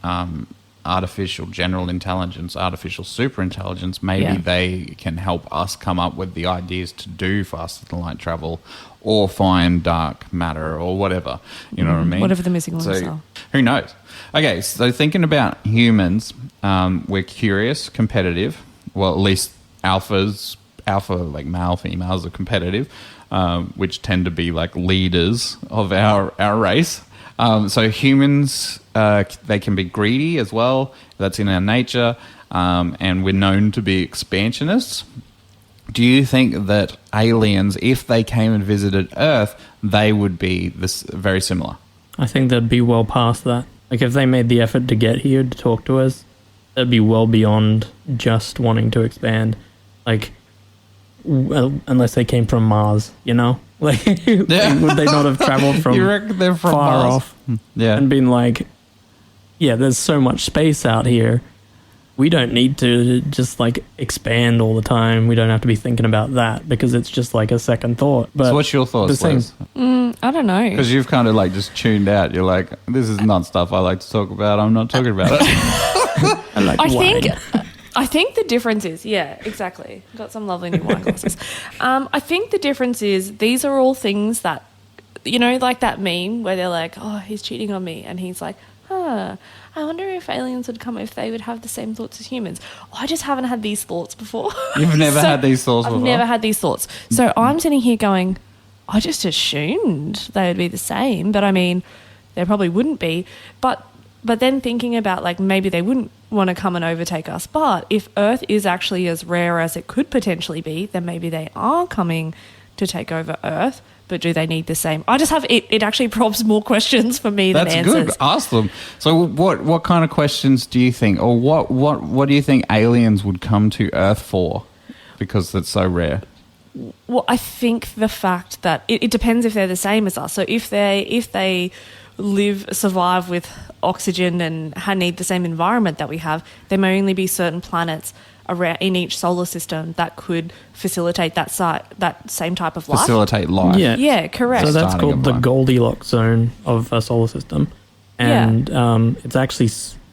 artificial general intelligence, artificial super intelligence, maybe they can help us come up with the ideas to do faster than light travel or find dark matter or whatever. You know what I mean? Whatever the missing links So are. who knows? Okay, so thinking about humans, we're curious, competitive. Well, at least alpha, like male, females are competitive, which tend to be like leaders of our race. So humans, they can be greedy as well. That's in our nature. And we're known to be expansionists. Do you think that aliens, if they came and visited Earth, they would be this very similar? I think they'd be well past that. Like, if they made the effort to get here to talk to us, they'd be well beyond just wanting to expand. Like, well, unless they came from Mars, you know? Like, would they not have traveled from, You reckon they're from far Mars? off Yeah. and been like, yeah, there's so much space out here. We don't need to just like expand all the time. We don't have to be thinking about that because it's just like a second thought. But So what's your thoughts, the same- Liz? I don't know. Because you've kind of like just tuned out. You're like, this is not stuff I like to talk about. I'm not talking about it. I like wine. I think the difference is, yeah, exactly. Got some lovely new wine glasses. I think the difference is these are all things that, you know, like that meme where they're like, oh, he's cheating on me. And he's like, I wonder if aliens would come if they would have the same thoughts as humans. I just haven't had these thoughts before. You've never had these thoughts before? I've never had these thoughts. So I'm sitting here going, I just assumed they would be the same. But I mean, they probably wouldn't be. But then thinking about like maybe they wouldn't want to come and overtake us. But if Earth is actually as rare as it could potentially be, then maybe they are coming to take over Earth. but do they need the same? I just have it actually prompts more questions for me than answers. That's good. Ask them. So what kind of questions do you think, or what do you think aliens would come to Earth for? Because it's so rare. Well, I think the fact that it depends if they're the same as us. So if they survive with oxygen and need the same environment that we have, there may only be certain planets around in each solar system that could facilitate that same type of life. Facilitate life. Yeah, correct. So that's Starting called of the life. Goldilocks zone of a solar system. And it's actually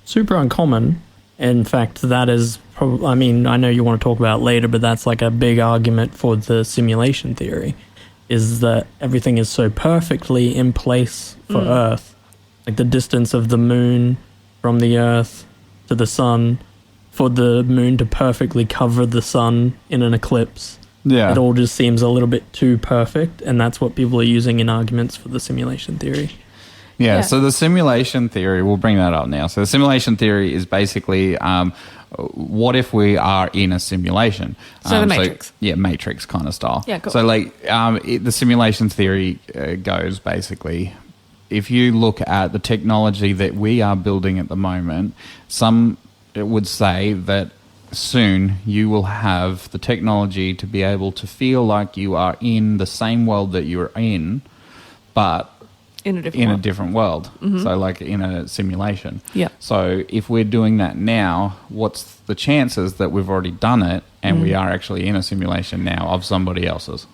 super uncommon. In fact, that is probably, I mean, I know you want to talk about it later, but that's like a big argument for the simulation theory, is that everything is so perfectly in place for Earth. Like the distance of the moon from the Earth to the sun, for the moon to perfectly cover the sun in an eclipse. Yeah. It all just seems a little bit too perfect, and that's what people are using in arguments for the simulation theory. Yeah, so the simulation theory, we'll bring that up now. So the simulation theory is basically what if we are in a simulation? So the Matrix. Matrix kind of style. Yeah, cool. So like the simulation theory goes basically, if you look at the technology that we are building at the moment, some would say that soon you will have the technology to be able to feel like you are in the same world that you're in, but in a different world. So like in a simulation. Yeah. So if we're doing that now, what's the chances that we've already done it and we are actually in a simulation now of somebody else's?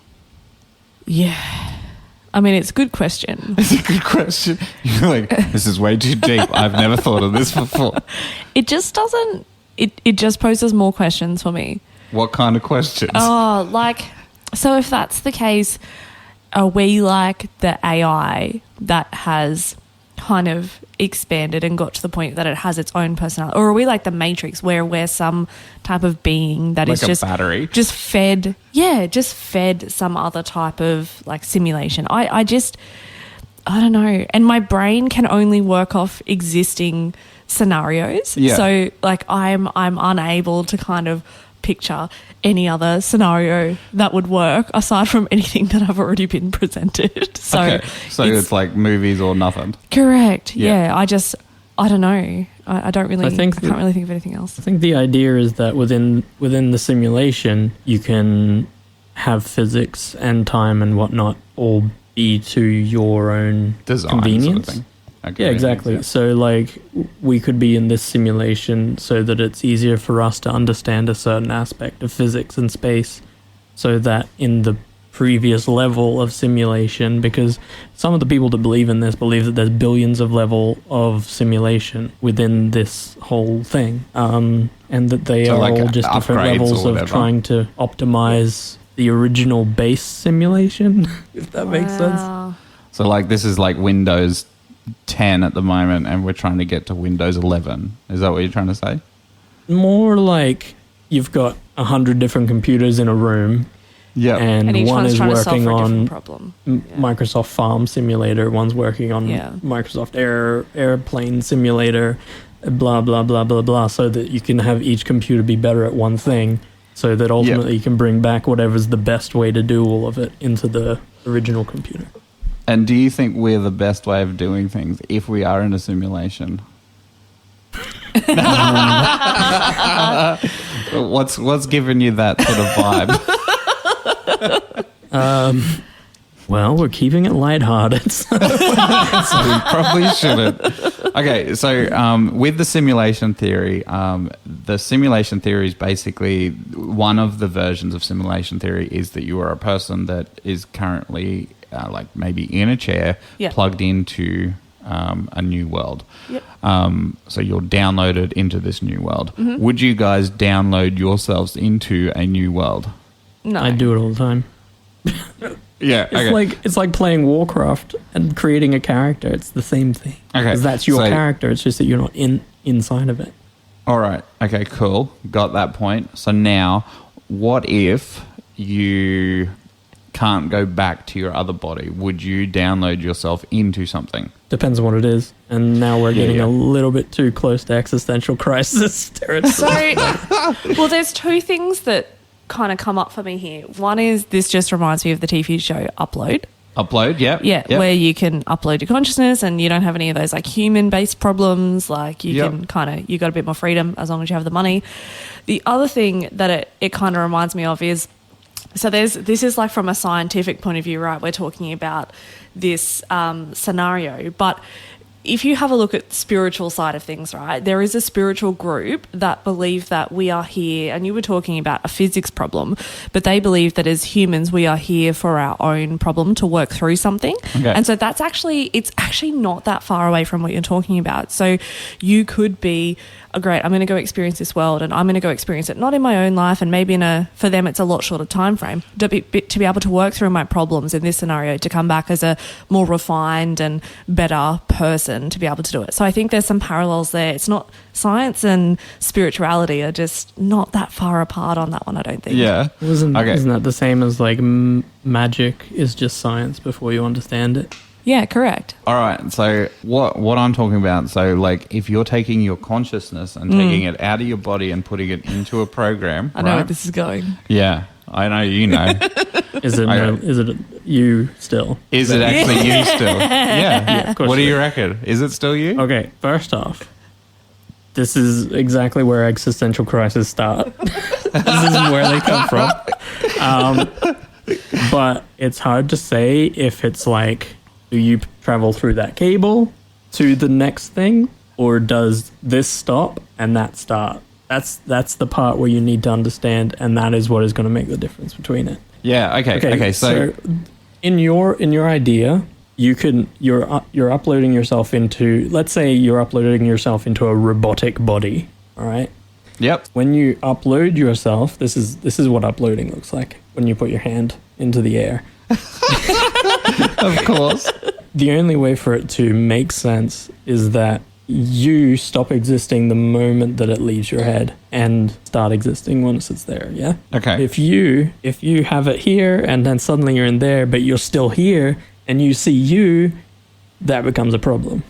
Yeah. I mean, it's a good question. It's a good question. You're like, this is way too deep. I've never thought of this before. It just doesn't, it just poses more questions for me. What kind of questions? Oh, like, so if that's the case, are we like the AI that has kind of expanded and got to the point that it has its own personality? Or are we like the Matrix where we're some type of being that Like is a just battery? just fed some other type of like simulation? I don't know. And my brain can only work off existing scenarios. Yeah. So like I'm unable to kind of picture any other scenario that would work aside from anything that I've already been presented. So, okay. So it's like movies or nothing. Correct. Yeah. Yeah. I don't know. I don't really, I can't really think of anything else. I think the idea is that within the simulation, you can have physics and time and whatnot all be to your own Design convenience. sort of thing. Okay. Yeah, exactly. Yeah. So, like, we could be in this simulation so that it's easier for us to understand a certain aspect of physics and space, so that in the previous level of simulation, because some of the people that believe in this believe that there's billions of level of simulation within this whole thing, and that they So are like all just different upgrades or levels of whatever. trying to optimize the original base simulation, if that makes sense. Wow. So like this is like Windows 10 at the moment and we're trying to get to Windows 11. Is that what you're trying to say? More like you've got 100 different computers in a room, Yeah. And each one one's is trying to solve working for a different on problem. Microsoft Farm Simulator, one's working on Microsoft Airplane Simulator, blah, blah, blah, blah, blah, so that you can have each computer be better at one thing, so that ultimately you can bring back whatever's the best way to do all of it into the original computer. And do you think we're the best way of doing things if we are in a simulation? What's given you that sort of vibe? Well, we're keeping it lighthearted. So we probably shouldn't. Okay, so with the simulation theory is basically one of the versions of simulation theory is that you are a person that is currently like maybe in a chair plugged into a new world. Yep. So you're downloaded into this new world. Mm-hmm. Would you guys download yourselves into a new world? No. I do it all the time. Yeah, It's like playing Warcraft and creating a character. It's the same thing. Okay, because that's your so- character. It's just that you're not inside of it. All right. Okay, cool. Got that point. So now, what if you can't go back to your other body? Would you download yourself into something? Depends on what it is. And now we're getting a little bit too close to existential crisis territory. So, well, there's two things that kind of come up for me here. One is this just reminds me of the TV show Upload. Upload, yep. Yeah, yep. where you can upload your consciousness and you don't have any of those like human-based problems. Like you can kind of, you got a bit more freedom as long as you have the money. The other thing that it kind of reminds me of is, so this is like from a scientific point of view, right? We're talking about this scenario, but if you have a look at spiritual side of things, right, there is a spiritual group that believe that we are here, and you were talking about a physics problem, but they believe that as humans we are here for our own problem to work through something. Okay. And so it's actually not that far away from what you're talking about. So you could be, oh, great, I'm going to go experience this world, and I'm going to go experience it not in my own life, and maybe for them it's a lot shorter time frame, to be able to work through my problems in this scenario, to come back as a more refined and better person to be able to do it. So I think there's some parallels there. It's not, science and spirituality are just not that far apart on that one, I don't think. Yeah. Isn't that the same as like magic is just science before you understand it? Yeah, correct. All right. So what I'm talking about, so like if you're taking your consciousness and taking it out of your body and putting it into a program, I know right? where this is going. Yeah, I know, you know. Is it you still? Is it actually you still? Yeah. Of course What do it you is. reckon? Is it still you? Okay, first off, this is exactly where existential crises start. This is where they come from. But it's hard to say if it's like, do you travel through that cable to the next thing, or does this stop and that start? That's the part where you need to understand, and that is what is going to make the difference between it. Yeah. Okay. So in your idea, you're uploading yourself into, let's say you're uploading yourself into a robotic body. All right. yep. When you upload yourself, this is what uploading looks like when you put your hand into the air. Of course. The only way for it to make sense is that you stop existing the moment that it leaves your head and start existing once it's there, yeah? Okay. If you have it here and then suddenly you're in there, but you're still here and you see you, that becomes a problem.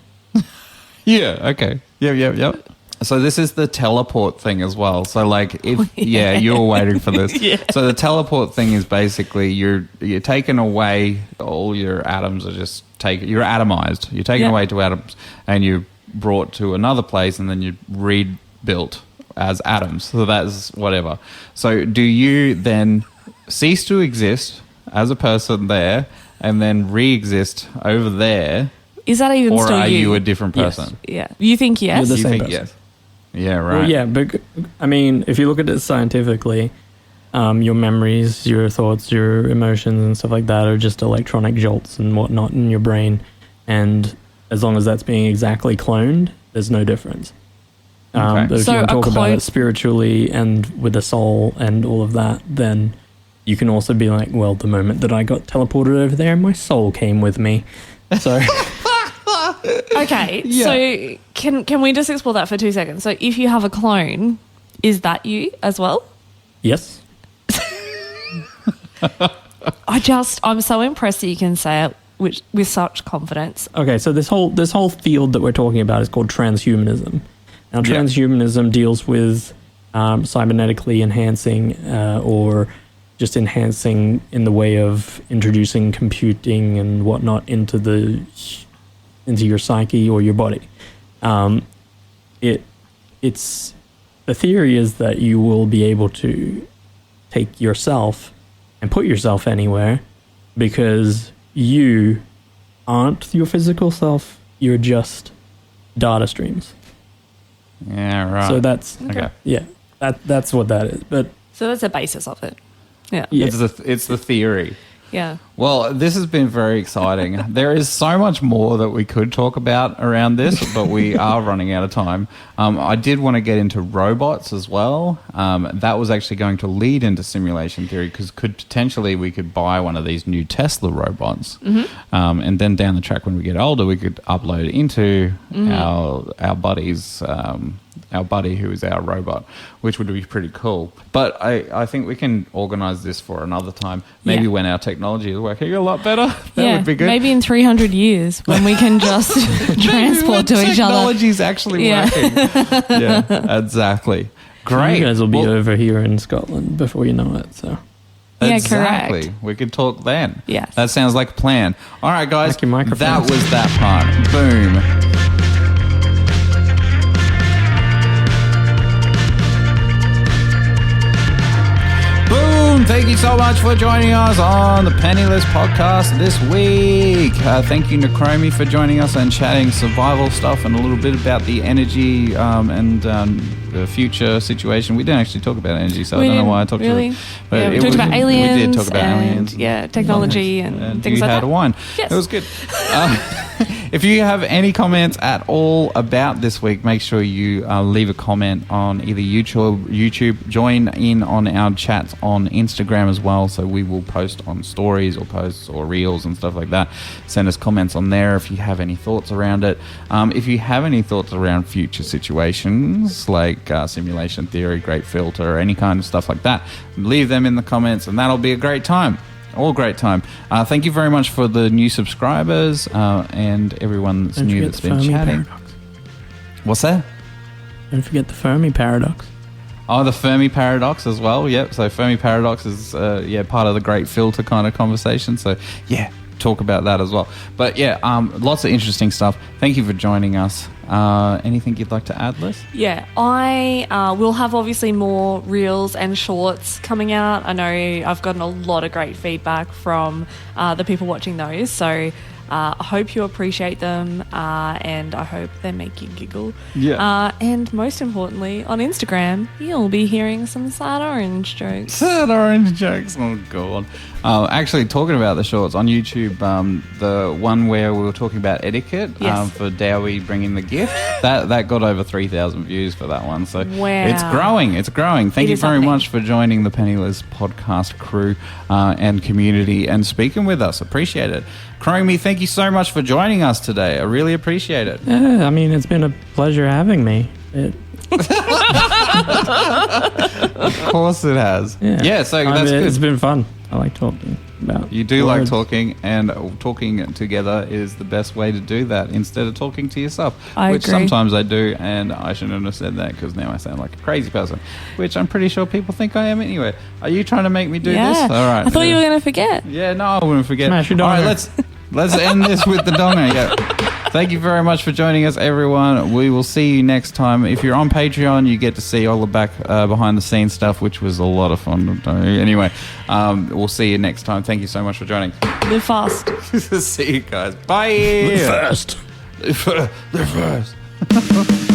Yeah. Okay. Yep. So this is the teleport thing as well. So like if you were waiting for this. Yeah. So the teleport thing is basically you're taken away, all your atoms are just you're atomized. You're taken away to atoms and you're brought to another place and then you're rebuilt as atoms. So that's whatever. So do you then cease to exist as a person there and then re-exist over there? Is that even Or still are you? you a different person? Yeah. You think yes? You're the You same think person. yes. Yeah, right. Well, yeah, but I mean, if you look at it scientifically, your memories, your thoughts, your emotions and stuff like that are just electronic jolts and whatnot in your brain. And as long as that's being exactly cloned, there's no difference. Okay. But if So you want to a talk about clone- it spiritually and with a soul and all of that, then you can also be like, well, the moment that I got teleported over there, my soul came with me. So... Okay, so can we just explore that for 2 seconds? So if you have a clone, is that you as well? Yes. I'm so impressed that you can say it with such confidence. Okay, so this whole field that we're talking about is called transhumanism. Now, transhumanism deals with cybernetically enhancing or just enhancing in the way of introducing computing and whatnot into your psyche or your body. It's the theory is that you will be able to take yourself and put yourself anywhere because you aren't your physical self, you're just data streams. Yeah, right. So that's okay. that's what that is. But So that's the basis of it. Yeah. yeah, It's the theory. Yeah. Well, this has been very exciting. There is so much more that we could talk about around this, but we are running out of time. I did want to get into robots as well. That was actually going to lead into simulation theory because potentially we could buy one of these new Tesla robots, and then down the track when we get older, we could upload it into our buddies. Our buddy who is our robot, which would be pretty cool. But I think we can organise this for another time. Maybe when our technology is working a lot better. That would be good. Maybe in 300 years when we can just transport to each other. Technology's actually working. Yeah, exactly. Great. you guys will be Well, over here in Scotland before you know it. So Yeah, Exactly. correct. We could talk then. Yes. That sounds like a plan. All right, guys. Like your microphones. That was that part. Boom. Boom! Thank you so much for joining us on the Penny Lys Podcast this week. Thank you, Necromi, for joining us and chatting survival stuff and a little bit about the energy and the future situation. We didn't actually talk about energy, so I don't know why I talked really? to you. Yeah, we talked about aliens. We did talk about and, aliens. Yeah, technology and things you like had that. a wine. Yes. It was good. If you have any comments at all about this week, make sure you leave a comment on either YouTube, join in on our chats on Instagram as well, so we will post on stories or posts or reels and stuff like that. Send us comments on there if you have any thoughts around it. If you have any thoughts around future situations like simulation theory, great filter, or any kind of stuff like that, leave them in the comments and that'll be a great time. All great time. Thank you very much for the new subscribers and everyone that's Don't new forget that's the been Fermi chatting. paradox. What's that? Don't forget the Fermi paradox. Oh, the Fermi paradox as well. Yep. So Fermi paradox is part of the great filter kind of conversation. So yeah, talk about that as well. But yeah, lots of interesting stuff. Thank you for joining us. Anything you'd like to add, Liz? Yeah, I will have obviously more reels and shorts coming out. I know I've gotten a lot of great feedback from the people watching those, so I hope you appreciate them and I hope they make you giggle. Yeah. And most importantly, on Instagram, you'll be hearing some sad orange jokes. Sad orange jokes. Oh, God. Actually, talking about the shorts on YouTube, the one where we were talking about etiquette Yes. for Dowie bringing the gift, that got over 3,000 views for that one. So Wow. it's growing. It's growing. Thank It you is very happening. much for joining the Penny Lys Podcast crew and community and speaking with us. Appreciate it. Chromie, thank you so much for joining us today. I really appreciate it. Yeah, I mean, it's been a pleasure having me. Of course it has. Yeah, so I that's mean, good. It's been fun. I like talking about You do like words. talking, and talking together is the best way to do that instead of talking to yourself, I which agree. sometimes I do, and I shouldn't have said that because now I sound like a crazy person, which I'm pretty sure people think I am anyway. Are you trying to make me do this? All right. I thought you were going to forget. Yeah, no, I wouldn't forget. Smash your All right, donger. let's end this with the donger. Yeah. Thank you very much for joining us, everyone. We will see you next time. If you're on Patreon, you get to see all the back behind the scenes stuff, which was a lot of fun to do. Anyway, we'll see you next time. Thank you so much for joining. Live fast. See you guys. Bye. First. Live first.